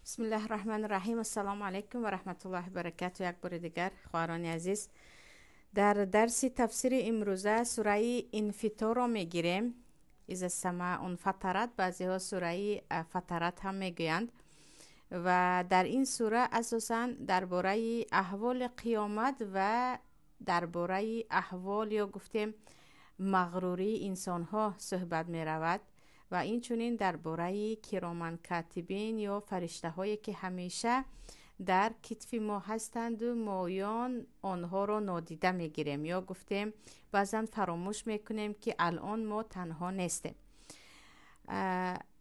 بسم الله الرحمن الرحیم. السلام علیکم و رحمت الله و برکاته. یک بار دیگر خواهران عزیز، در درس تفسیر امروزه سوره انفطار را میگیریم. اذا السماء انفطرت، بعضی ها سوره فطرت هم میگویند و در این سوره اساساً درباره احوال قیامت و درباره احوال یا گفتیم مغروری انسان ها صحبت می رود و این چونین درباره کرامن کاتبین یا فرشته هایی که همیشه در کتف ما هستند و مایان آنها را نادیده میگیریم یا گفتیم بعضا فراموش میکنیم که الان ما تنها نیستیم.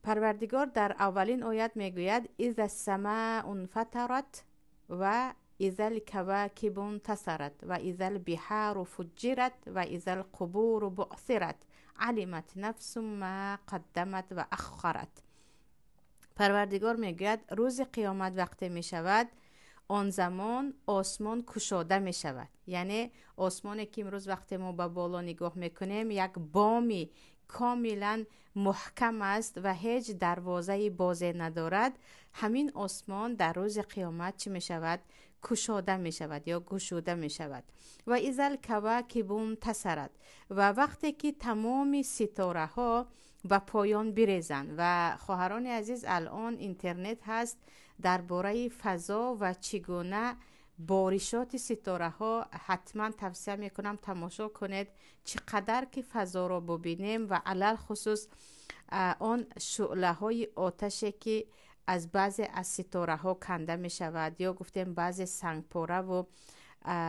پروردگار در اولین آیت میگوید اذا السماء انفطرت و اذا الکواکب انتثرت و اذا البحار فجرت و اذا القبور بعثرت علمت نفس ما قدمت و اخرت. پروردگار میگوید روز قیامت وقتی می شود آن زمان آسمان کشاده می شود. یعنی آسمانی که امروز وقتی ما به بالا نگاه میکنیم یک بامی کاملا محکم است و هیچ دروازه بازی ندارد، همین آسمان در روز قیامت چی می شود؟ کشاده می شود یا گشوده می شود. و اذا الکواکب انتثرت، و وقتی که تمام ستاره ها به پایان بریزند. و خواهران عزیز، الان اینترنت هست درباره فضا و چگونه بارشات ستاره ها، حتما توصیه میکنم تماشا کنید چقدر که فضا را ببینیم و علل خصوص آن شعله های آتشی که از بعضی از ستاره ها کنده می شود یا گفتیم بعضی سنگ پاره و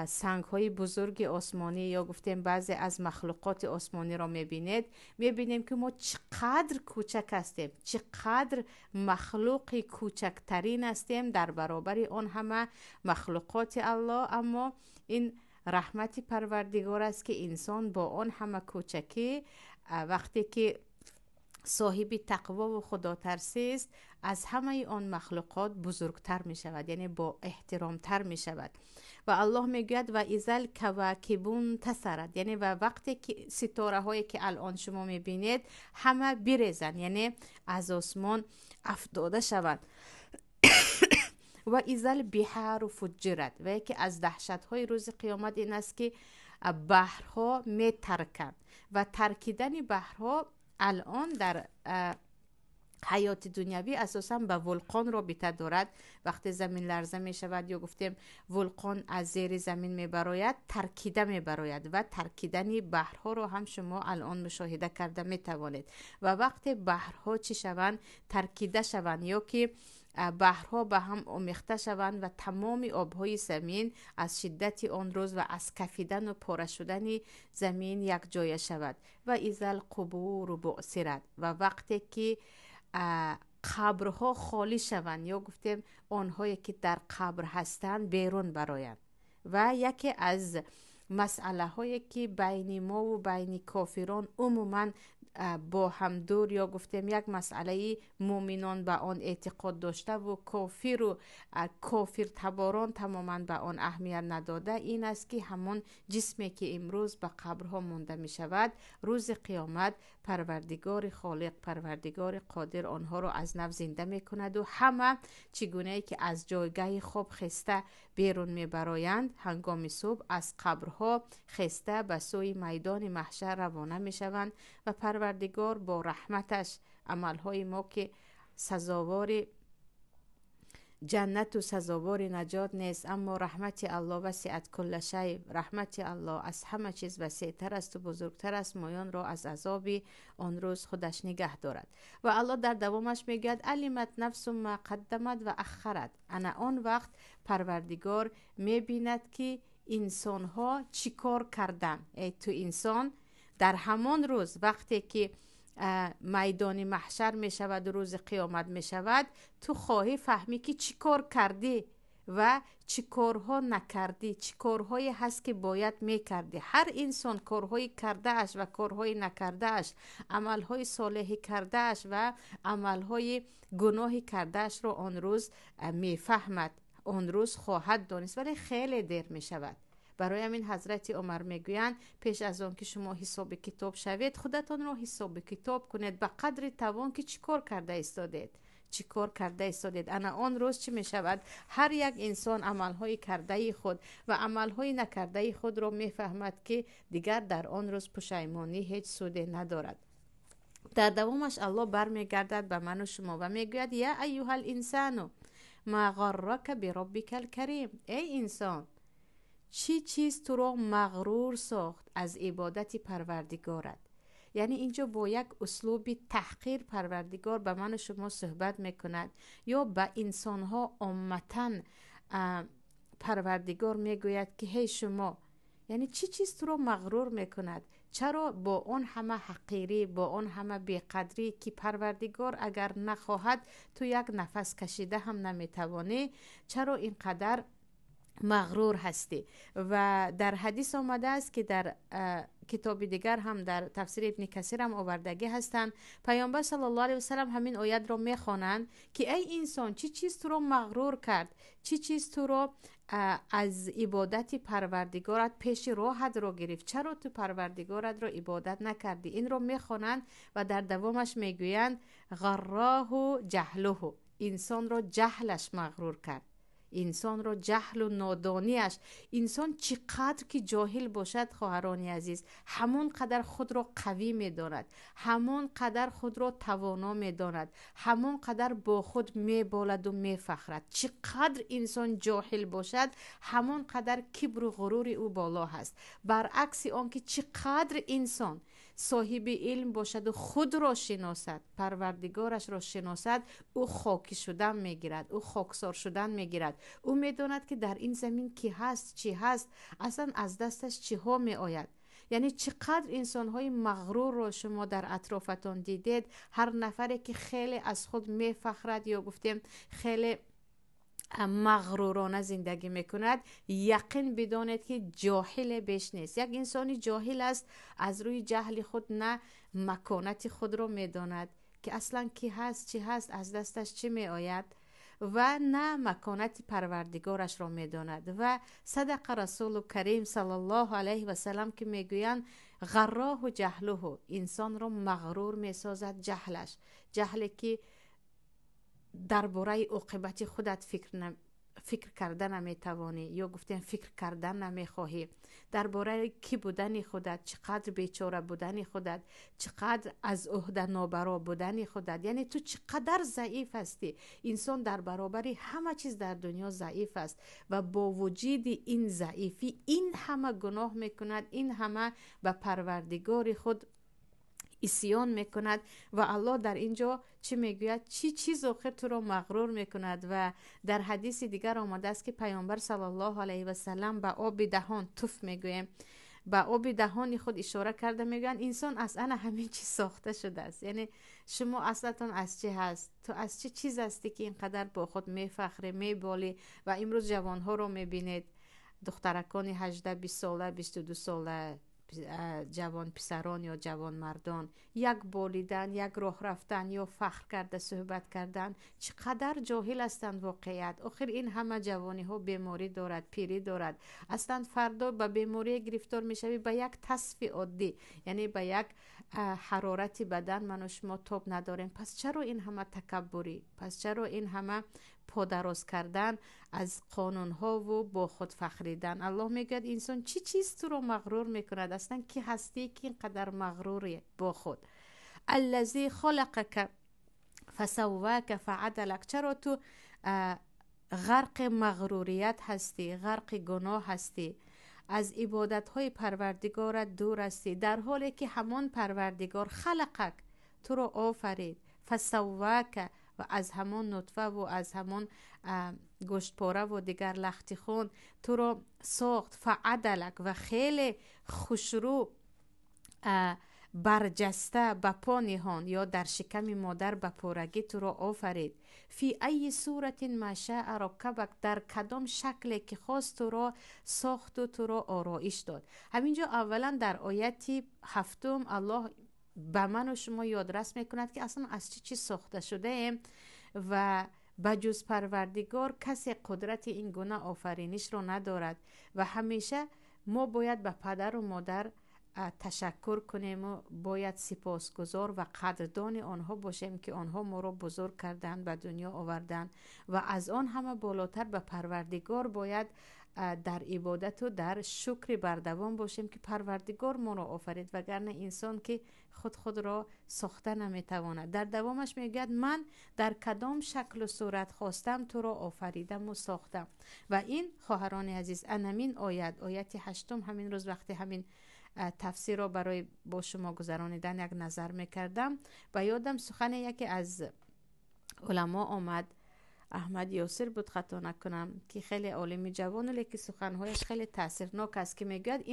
سنگ های بزرگ آسمانی یا گفتیم بعضی از مخلوقات آسمانی را میبینیم که ما چقدر کوچک هستیم، چقدر مخلوق کوچکترین هستیم در برابر آن همه مخلوقات الله. اما این رحمت پروردگار است که انسان با آن همه کوچکی وقتی که صاحب تقوا و خدا ترسی است از همه آن مخلوقات بزرگتر می شود، یعنی با احترام تر می شود. و الله می گوید و اذا الکواکب انتثرت، یعنی و وقتی که ستاره هایی که الان شما می بینید همه بریزن، یعنی از آسمان افتاده شود. و اذا البحار فجرت، و یکی از دهشت های روز قیامت این است که بحرها می ترکند و ترکیدن بحرها الان در حیات دنیوی اساسا به ولقان رابطه دارد. وقتی زمین لرزه می شود یا گفتیم ولقان از زیر زمین می براید، ترکیده می براید و ترکیدن بحرها رو هم شما الان مشاهده کرده می توانید. و وقتی بحرها چی شوند؟ ترکیده شوند یا که بحرها به هم آمیخته شوند و تمام آبهای زمین از شدت آن روز و از کفیدن و پاره شدن زمین یک جای شود. و اذا القبور بعثرت، و وقتی که قبرها خالی شوند یا گفتیم آنهایی که در قبر هستند بیرون برآیند. و یکی از مسئله هایی که بین ما و بین کافران عموما با هم دور یا گفتیم یک مسئله مؤمنان به آن اعتقاد داشته و کافر و کافر تباران تماما به آن اهمیت نداده، این است که همون جسمی که امروز به قبرها مانده می شود روز قیامت پروردگار خالق، پروردگار قادر آنها را از نو زنده می کند و همه چگونه که از جایگاه خواب خسته بیرون می برایند هنگام صبح از قبرها خسته به سوی میدان محشر روانه می شوند. و پروردگار با رحمتش عملهای ما که سزاوار جنت و سزاوار نجات نیست، اما رحمت الله وسعت کل شیء، رحمت الله از همه چیز وسیع‌تر است و بزرگتر است، مایان را از عذاب آن روز خودش نگه دارد. و الله در دوامش میگوید علمت نفس ما قدمت و اخرت، انا آن وقت پروردگار میبیند که انسان ها چی کار کردن. ای تو انسان، در همان روز وقتی که میدان محشر می شود و روز قیامت می شود، تو خواهی فهمی که چی کار کردی و چی کارها نکردی، چی کارهایی هست که باید می کردی. هر انسان کارهایی کرده اش و کارهایی نکرده اش، عملهای صالحی کرده اش و عملهای گناهی کرده اش رو آن روز می فهمد، آن روز خواهد دانست، ولی خیلی دیر می شود. برای همین حضرت عمر میگویند پیش از آن که شما حساب کتاب شوید خودتان را حساب کتاب کنید به قدر توان که چی کار کرده ایستادید، چی کار کرده ایستادید. انا آن روز چی می شود؟ هر یک انسان عملهای کرده خود و عملهای نکرده خود را می فهمد که دیگر در آن روز پشیمانی هیچ سودی ندارد. در دوامش الله برمیگردد به من و شما و میگوید یا ایها الانسان ما غرک بربک الکریم. ای انسان، چی چیز تو را مغرور ساخت از عبادت پروردگارت؟ یعنی اینجا با یک اسلوب تحقیر پروردگار به من و شما صحبت میکند، یا به انسان ها عامتا پروردگار میگوید که هی شما، یعنی چی چیز تو رو مغرور میکند؟ چرا با اون همه حقیری، با اون همه بیقدری که پروردگار اگر نخواهد تو یک نفس کشیده هم نمیتوانی، چرا اینقدر مغرور هستی؟ و در حدیث آمده است که در کتاب دیگر هم در تفسیر ابن کثیر هم آوردگی هستند، پیامبر صلی الله علیه و سلم همین آیت را میخوانند که ای انسان، چی چیز تو رو مغرور کرد؟ چی چیز تو رو از عبادت پروردگارت پیش راحت رو گرفت؟ چرا تو پروردگارت را عبادت نکردی؟ این رو میخوانند و در دوامش میگویند غراه و جهله، انسان را جهلش مغرور کرد، انسان را جهل و نادانیش. انسان چقدر که جاهل باشد خواهران عزیز، همون قدر خود را قوی می داند، همون قدر خود را توانا می داند، همون قدر با خود می بالد و می فخرد. چقدر انسان جاهل باشد همون قدر کبر و غرور او بالا هست. برعکس آنکه چقدر انسان صاحب علم باشد و خود را شناسد، پروردگارش را شناسد، او خاکی شدن میگیرد، او خاکسار شدن میگیرد. او میداند که در این زمین کی هست، چی هست، اصلا از دستش چی ها می آید. یعنی چقدر انسان‌های مغرور رو شما در اطرافتان دیدید. هر نفری که خیلی از خود میفخرد یا گفتیم خیلی مغرورانه زندگی میکند، یقین بدانید که جاهل بیش نیست. یک انسانی جاهل است، از روی جهل خود نه مکانت خود رو میداند که اصلا کی هست، چی هست، از دستش چی می آید، و نه مکانت پروردگارش را میداند. و صدق رسول کریم صلی الله علیه و سلم که میگویند غراه و جهله، انسان را مغرور میسازد جهلش، جهلی که درباره عاقبت خودت فکر کردن نمیتوانی، یا گفتیم فکر کردن نمیخواهی، درباره کی بودن خودت، چقدر بیچاره بودن خودت، چقدر از عهده نابرا بودن خودت، یعنی تو چقدر ضعیف هستی. انسان در برابر همه چیز در دنیا ضعیف است و با وجود این ضعیفی این همه گناه میکند، این همه به پروردگار خود اسیان میکند. و الله در اینجا چی میگوید؟ چی چیز آخر تو رو مغرور میکند؟ و در حدیث دیگر آمده است که پیامبر صلی الله علیه و سلم به آب دهان، تف میگویم، به آب دهان خود اشاره کرده، میگن انسان اصلا همین چیز ساخته شده است. یعنی شما اصلا از چی هست؟ تو از چه چیز هستی که اینقدر با خود میفخری، میبالی؟ و امروز جوانها رو میبینید، دخترکان 18 20 ساله، 22 ساله، جوان پسران یا جوان مردان، یک بالیدن، یک راه رفتن یا فخر کرده صحبت کردن، چقدر جاهل هستند واقعیت. آخر این همه جوانی ها بیماری دارد، پیری دارد، اصلا فردا به بیماری گرفتار میشوی به یک تصف عادی، یعنی به یک حرارت بدن من و شما تاب نداریم. پس چرا این همه تکبری؟ پس چرا این همه پادراز کردن از قانون ها و با خود فخریدن؟ الله میگه انسان چی چیز تو رو مغرور میکند؟ اصلا کی هستی که اینقدر مغروری با خود؟ الذی خلقک فسواک فعدلک. چرا تو غرق مغروریت هستی، غرق گناه هستی، از عبادت های پروردگارت دور هستی، در حالی که همان پروردگار خلقک، تو رو آفرید، فسواک، و از همون نطفه و از همون گوشت پاره و دیگر لختی خون تو رو ساخت، فعدلک، و خیلی خوشرو برجسته به پا نهان یا در شکم مادر به پارگی تو را آفرید. فی ای صورت ما شاء رکبک، در کدام شکلی که خواست تو را ساخت و تو را آرایش داد. همینجا اولا در آیت 7 الله به من و شما یادرس میکند که اصلا از چی ساخته شده ایم و بجز پروردگار کسی قدرت این گونه آفرینش رو ندارد. و همیشه ما باید به پدر و مادر تشکر کنیم و باید سپاسگزار و قدردان آنها باشیم که آنها ما را بزرگ کردن، به دنیا آوردن و از آن همه بالاتر به پروردگار باید در عبادت و در شکر بردوام باشیم که پروردگار ما را آفرید، وگرنه انسان که خود را ساخته نمیتواند. در دوامش میگوید من در کدام شکل و صورت خواستم تو را آفریدم و ساختم. و این خواهران عزیز همین آیت 8 همین روز وقتی همین تفسیر را برای با شما گذرانیدن یک نظر میکردم و یادم سخن یکی از علما آمد، احمد یاسر بود خطا نکنم، که خیلی عالم جوان ولی که سخنهایش خیلی تاثیرناک است، که میگوید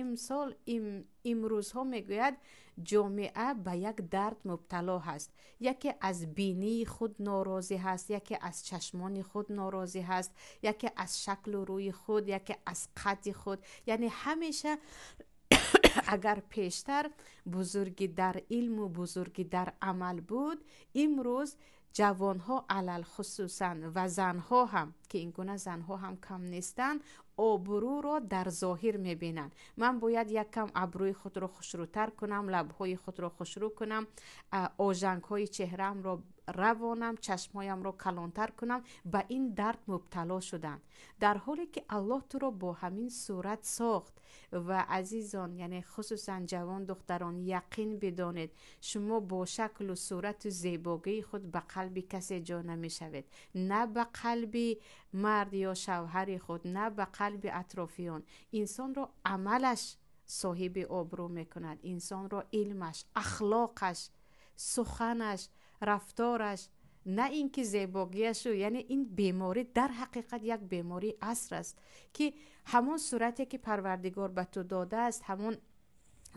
امروزها میگوید جامعه به یک درد مبتلا هست. یکی از بینی خود ناراضی هست، یکی از چشمان خود ناراضی هست، یکی از شکل و روی خود، یکی از قد خود. یعنی همیشه اگر پیشتر بزرگی در علم و بزرگی در عمل بود، امروز جوانها علل خصوصا و زنها هم که این گونه زنها هم کم نیستن، آبرو را در ظاهر میبینن. من باید یک کم ابروی خود را خوشروتر کنم، لبهای خود را خوشرو کنم، آژنگ های چهرم را روانم، چشمایم را کلانتر کنم. به این درد مبتلا شدن، در حالی که الله تو را با همین صورت ساخت. و عزیزان، یعنی خصوصا جوان دختران، یقین بدانید شما با شکل و صورت و زیبایی خود به قلب کسی جا نمی شوید، نه به قلب مرد یا شوهر خود، نه به قلب اطرافیان. انسان را عملش صاحب آبرو میکند، انسان را علمش، اخلاقش، سخنش، رفتارش، نه اینکه زیباییش. یعنی این بیماری در حقیقت یک بیماری عصر است که همون صورتی که پروردگار به تو داده است، همون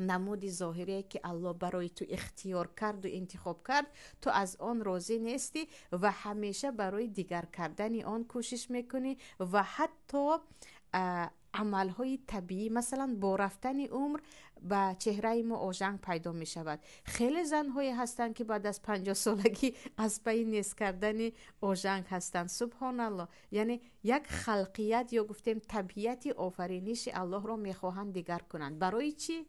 نمود ظاهری که الله برای تو اختیار کرد و انتخاب کرد، تو از آن راضی نیستی و همیشه برای دیگر کردن آن کوشش میکنی و حتی عملهای طبیعی، مثلا با رفتن عمر به چهره ما آژنگ پیدا می شود. خیلی زنهایی هستند که بعد از 50 سالگی از پی نیست کردن آژنگ هستند. سبحان الله. یعنی یک خلقیت یا گفتیم طبیعت آفرینش الله را می خواهند دیگر کنند. برای چی؟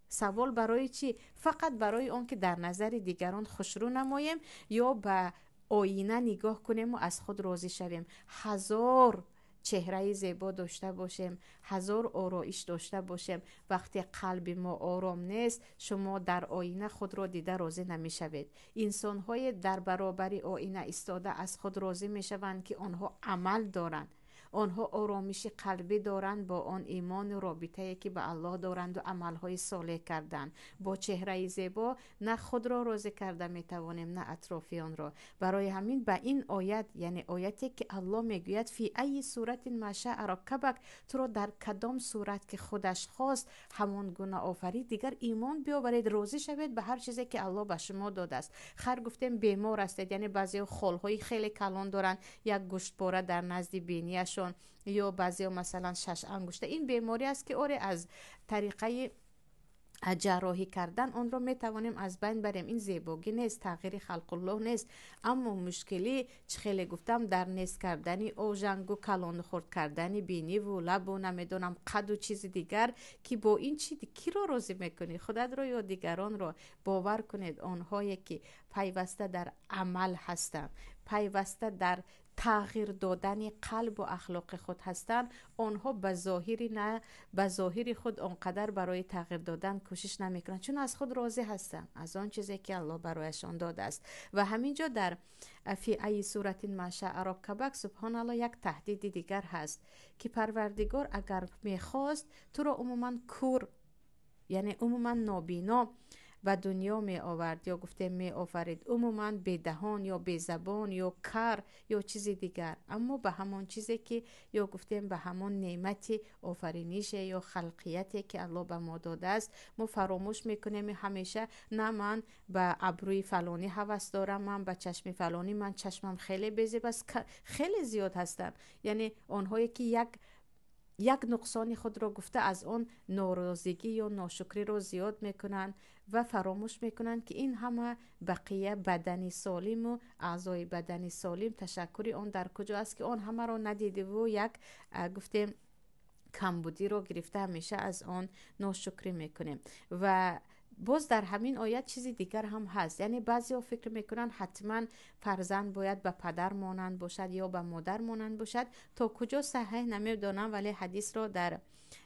سوال برای چی؟ فقط برای آن که در نظر دیگران خوشرو نماییم یا به آینه نگاه کنیم و از خود راضی شویم. هزار چهره زیبا داشته باشیم، هزار آرایش داشته باشیم، وقتی قلب ما آرام نیست، شما در آینه خود را دیده راضی نمی شوید. انسان های در برابر آینه ایستاده از خود راضی می شوند که آنها عمل دارند، آنها آرامش قلبی دارند با آن ایمان و رابطه‌ای که به الله دارند و عملهای صالح کردن. با چهره زیبا نه خود را راضی کرده می توانیم نه اطرافیان را. برای همین به این آیت، یعنی آیتی که الله میگوید فی ای صورت ما شاء رکبک، تو را در کدام صورت که خودش خواست همان گونه آفرید، دیگر ایمان بیاورید، راضی شوید به هر چیزی که الله به شما داده است. خیر گفتیم بیمار هستید، یعنی بعضی خالهای خیلی کلان دارن، یک گوشت پاره در نزد بینیشون، یا بعضی مثلا 6 انگشته. این بیماری است که از طریقه جراحی کردن اون رو میتوانیم از بین بریم. این زیبایی نیست، تغییر خلق الله نیست، اما مشکلی چه خیلی گفتم در نیست کردن آژنگ و کلان خورد کردن بینی و لب و نمیدونم قد و چیز دیگر، که با این چی کی رو راضی میکنی؟ خودت رو یا دیگران رو؟ باور کنید آنهایی که پیوسته در عمل هستند، پیوسته در تغییر دادن قلب و اخلاق خود هستند، آنها به ظاهری نه به ظاهر خود آنقدر برای تغییر دادن کوشش نمیکنند، چون از خود راضی هستند از آن چیزی که الله برایشان داده است. و همینجا در فی ای صورت ما شاء رکبک، سبحان الله، یک تهدید دیگر هست که پروردگار اگر میخواست تو را عموما کور، یعنی عموما نابینا و دنیا می آورد، یا گفته می آفرید عموما به دهان یا به زبان یا کر یا چیز دیگر، اما به همون چیزی که یا گفتیم به همون نعمت آفرینش یا خلقیتی که الله به ما داده است، ما فراموش میکنیم. همیشه نه من به ابروی فلانی هوس دارم، من به چشم فلانی، من چشمم خیلی بیزیب است. خیلی زیاد هستن، یعنی آنهایی که یک نقصان خود را گفته از آن ناراضگی یا ناشکری را زیاد میکنن و فراموش میکنن که این همه بقیه بدنی سالم و اعضای بدنی سالم، تشکری آن در کجا است که آن همه را ندیده و یک گفتیم کمبودی رو گرفته همیشه از آن ناشکری میکنیم. و باز در همین آیت چیزی دیگر هم هست، یعنی بعضی ها فکر میکنن حتما فرزند باید به پدر مانند باشد یا به مادر مانند باشد. تا کجا صحیح نمیدونم، ولی حدیث رو در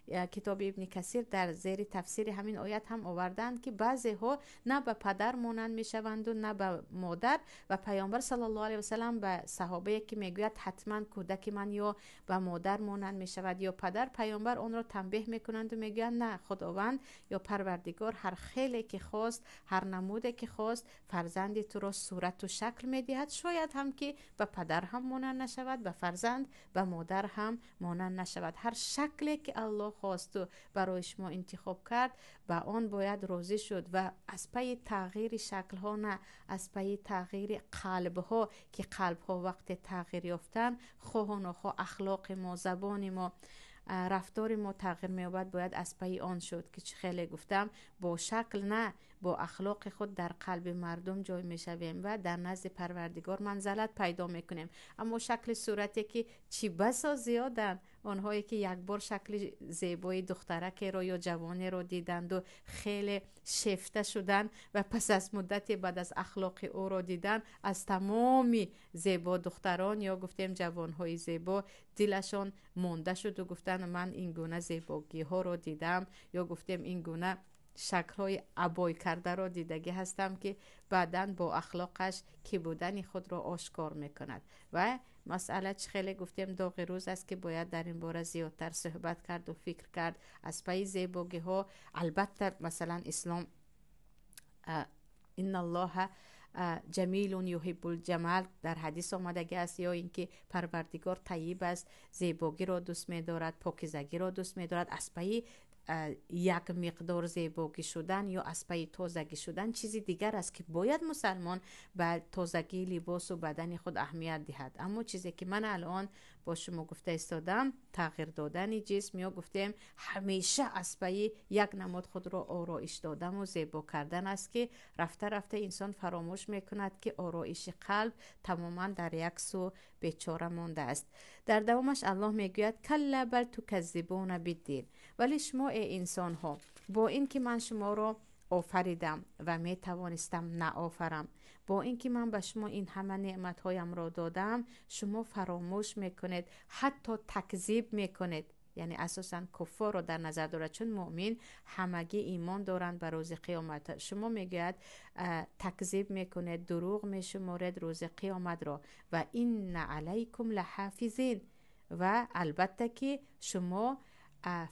کتاب ابن کثیر در زیر تفسیر همین آیت هم آوردند که بعضی ها نه به پدر مانند میشوند و نه به مادر. و پیامبر صلی الله علیه و سلم به صحابه که میگوید حتما کودک من یا به مادر مانند میشود یا پدر، پیامبر اون رو تنبیه میکنند و میگویند نه، خداوند یا پروردگار هر خیلی که خواست، هر نموده که خواست، فرزند تو را صورت و شکل میدهد. شاید هم که به پدر هم مانند نشود، به فرزند به مادر هم مانند نشود. هر شکلی که الله خواست و برای شما انتخاب کرد به آن باید راضی شد. و از پی تغییر شکل ها نه، از پی تغییر قلب ها، که قلب ها وقت تغییر یافتن خواه و نخواه اخلاق ما، زبان ما، رفتار ما تغییر می‌یابد. باید از پی آن شد که خیلی گفتم با شکل نه، با اخلاق خود در قلب مردم جای میشویم و در نزد پروردگار منزلت پیدا میکنیم. اما شکل صورتی که چی بسا زیادن آنهایی که یک بار شکل زیبای دخترک را یا جوانی را دیدند و خیلی شیفته شدن و پس از مدتی بعد از اخلاق او را دیدن، از تمامی زیبا دختران یا گفتیم جوانهای زیبا دلشان مانده شد و گفتن من این گونه زیباگی ها را دیدم، یا گفتیم این گونه شکل‌های عبای کرده را دیدگی هستم که بعداً با اخلاقش که بودن خود را آشکار میکند. و مسئله خیلی گفتیم داغ روز است که باید در این باره زیادتر صحبت کرد و فکر کرد. از پای زیباگی ها البته مثلا اسلام ان الله جمیل یحب الجمال در حدیث آمدگی است، یا اینکه پروردگار طیب است، زیباگی را دوست می‌دارد، پاکیزگی را دوست می‌دارد. از پای یک مقدار زیباگی شدن یا از پای تازگی شدن چیزی دیگر است که باید مسلمان به تازگی لباس و بدن خود اهمیت دهد. اما چیزی که من الان با شما گفته استادم تغییر دادن جسم، یا گفتیم همیشه از پای یک نماد خود را آرایش دادن و زیبا کردن است که رفته رفته انسان فراموش میکند که آرایش قلب تماما در یک سو بیچاره مانده است. در دوامش الله میگوید کلا بل تکذبون بالدین، ولی شما ای انسان ها با این که من شما را آفریدم و می توانستم نآفرم، با اینکه من به شما این همه نعمت هایم را دادم، شما فراموش میکنید، حتی تکذیب میکنید. یعنی اساسا کفار رو در نظر دارد، چون مؤمن همگی ایمان دارند به روز قیامت. شما میگوید تکذیب میکنید، دروغ میشمارید روز قیامت را. و این علیکم لحافظین، و البته که شما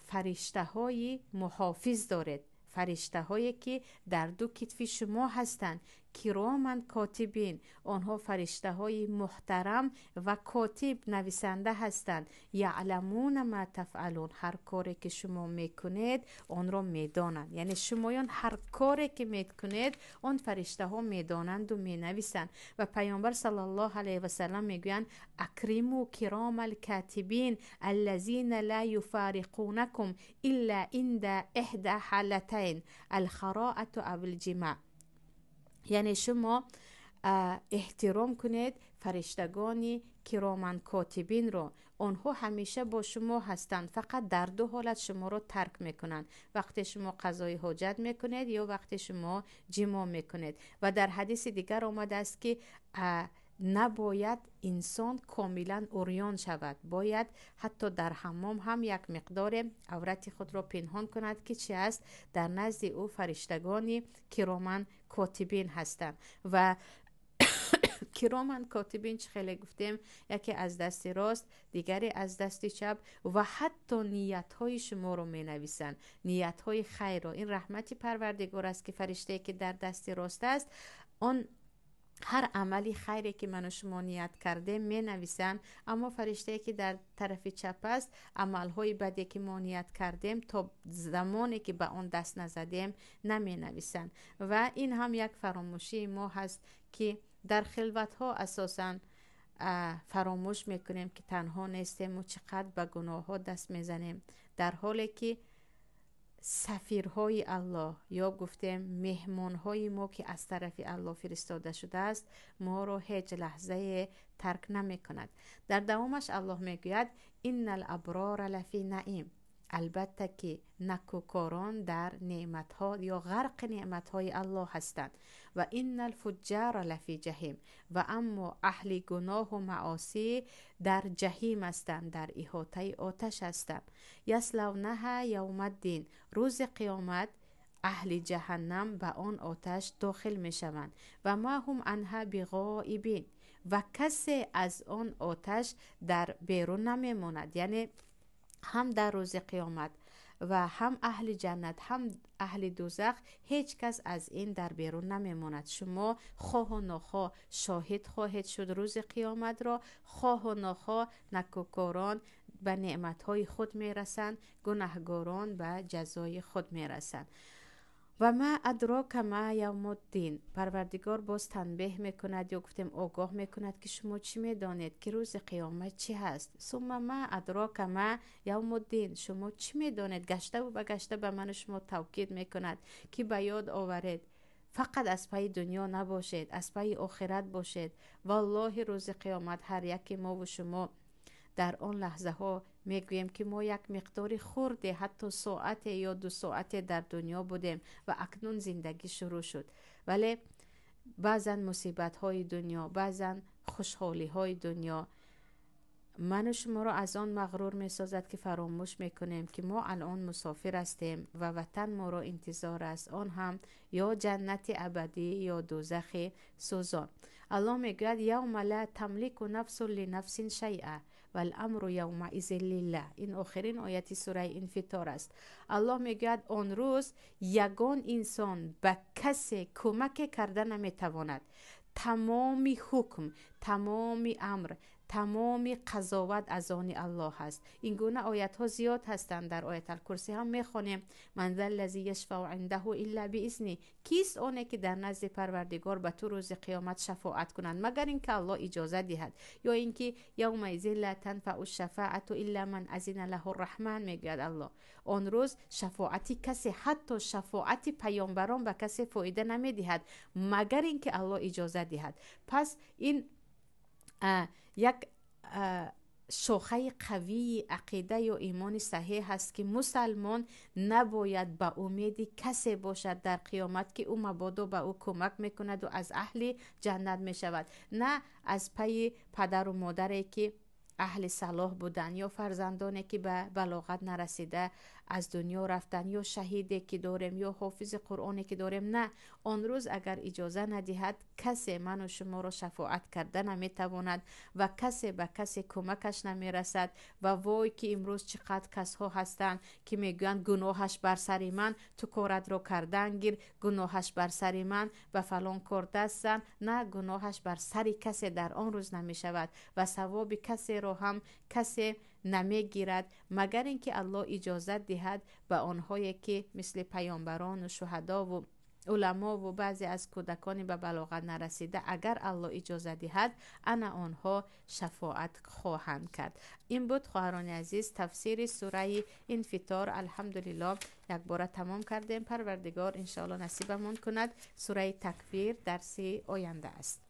فرشته های محافظ دارید، فرشته هایی که در دو کتف شما هستند، کرامن کاتبین، آنها فرشته های محترم و کاتب نویسنده هستند. یعلمون ما تفعلون، هر کاری که شما میکنید آن را میدانند. یعنی شمایان هر کاری که میکنید آن فرشته ها میدانند و مینویسند. و پیامبر صلی الله علیه و سلم میگویند اکرموا کرام الکاتبین الذین لا یفارقونکم الا عند احدى حالتین الخراءة او الجماع. یعنی شما احترام کنید فرشتگانی کرامن کاتبین رو، آنها همیشه با شما هستند، فقط در دو حالت شما رو ترک میکنند: وقتی شما قضای حاجت میکنید یا وقتی شما جماع میکنید. و در حدیث دیگر آمده است که نباید انسان کاملا عریان شود، باید حتی در حمام هم یک مقدار عورت خود را پنهان کند که چی است؟ در نزد او فرشتگانی کرامن کاتبین هستند. و کرامن کاتبین چه خیلی گفتیم، یکی از دست راست، دیگری از دست چپ، و حتی نیت های شما رو می نویسن، نیت های خیر رو. این رحمتی پروردگار است که فرشته که در دست راست است، آن هر عملی خیری که من و شما نیت کرده می نویسن. اما فرشته که در طرف چپ است، عملهای بدی که ما نیت کردیم تا زمانی که به آن دست نزدیم نمی نویسن. و این هم یک فراموشی ما هست که در خلوت ها اساساً فراموش میکنیم که تنها نیستیم و چقدر به گناه ها دست میزنیم، در حالی که سفیرهای الله یا گفتیم مهمانهای ما که از طرف الله فرستاده شده است ما رو هیچ لحظه ترک نمی کند. در دوامش الله میگوید ان الابرار لفی نعیم، البته که نکوکاران در نعمتها یا غرق نعمتهای الله هستند. و این الفجار لفی جهیم، و اما اهل گناه و معاصی در جهیم هستند، در احاطه آتش هستند. یصلونها یوم الدین، روز قیامت اهل جهنم به آن آتش داخل می شوند و ما هم عنها بغائبین، و کسی از آن آتش در بیرون نمی ماند. یعنی هم در روز قیامت و هم اهل جنت هم اهل دوزخ، هیچ کس از این در بیرون نمی ماند. شما خواه و نخواه شاهد خواهید شد روز قیامت را. خواه و نخواه نکوکاران به نعمتهای خود می رسند، گناهگاران به جزای خود می رسند. و ما ادراک ما یوم الدین، پروردگار باز تنبیه میکند یا گفتیم آگاه میکند که شما چی میدانید که روز قیامت چی هست. ثم ما ادراک ما یوم الدین، شما چی میدانید. گشته و بگشته به من شما توکید میکند که به یاد آورید، فقط از پای دنیا نباشید، از پای آخرت باشید. والله روز قیامت هر یک ما و شما در آن لحظه ها میگوییم که ما یک مقدار خورده، حتی ساعت یا 2 ساعت در دنیا بودیم و اکنون زندگی شروع شد. ولی بعضا مصیبت های دنیا، بعضا خوشحالی های دنیا من و شما را از آن مغرور می سازد که فراموش میکنیم که ما الان مسافر هستیم و وطن ما را انتظار است، آن هم یا جنت ابدی یا دوزخ سوزان. الله میگوید یوم لا تملک نفس لنفس شیئا والامر یومئذ لله. این آخرین آیت سوره انفطار است. الله میگوید آن روز یگان انسان به کسی کمک کرده نمیتواند. تمام حکم، تمام امر، تمام قضاوت از آن الله است. این گونه آیت ها زیاد هستند. در آیت الکرسی هم میخوانیم من ذا الذی یشفع عنده الا باذنه، کیست آنی که در نزد پروردگار به تو روز قیامت شفاعت کنند مگر اینکه الله اجازه دهد. یا اینکه یومئذ لا تنفع الشفاعة الا من اذن له الرحمن، میگوید الله آن روز شفاعتی کسی، حتی شفاعت پیامبران به کسی فایده نمیدهد مگر اینکه الله اجازه دهد. پس این یک شاخه قوی عقیده یا ایمان صحیح هست که مسلمان نباید به امید کسی باشد در قیامت که او مبادا به او کمک میکند و از اهل جنت میشود، نه از پی پدر و مادری که اهل صلاح بودن یا فرزندانی که به بلاغت نرسیده از دنیا رفتن یا شهیدی که داریم یا حافظ قرآنی که داریم. نه، آن روز اگر اجازه ندهد کسی من و شما را شفاعت کرده نمیتواند و کسی به کسی کمکش نمیرسد. و وای که امروز چقدر کس ها هستند که میگویند گناهش بر سر من، تو کارت را کردن گیر، گناهش بر سر من و فلان کار دستن. نه، گناهش بر سر کسی در آن روز نمیشود و ثواب کسی را هم کسی نمیگیرد مگر اینکه الله اجازه دهد به آنهایی که مثل پیامبران و شهدا و علما و بعضی از کودکانی به بلاغت نرسیده، اگر الله اجازه دهد انا آنها شفاعت خواهند کرد. این بود خواهران عزیز تفسیر سوره انفطار. الحمدلله یک بار تمام کردیم. پروردگار انشاءالله نصیبمون کند. سوره تکویر درس آینده است.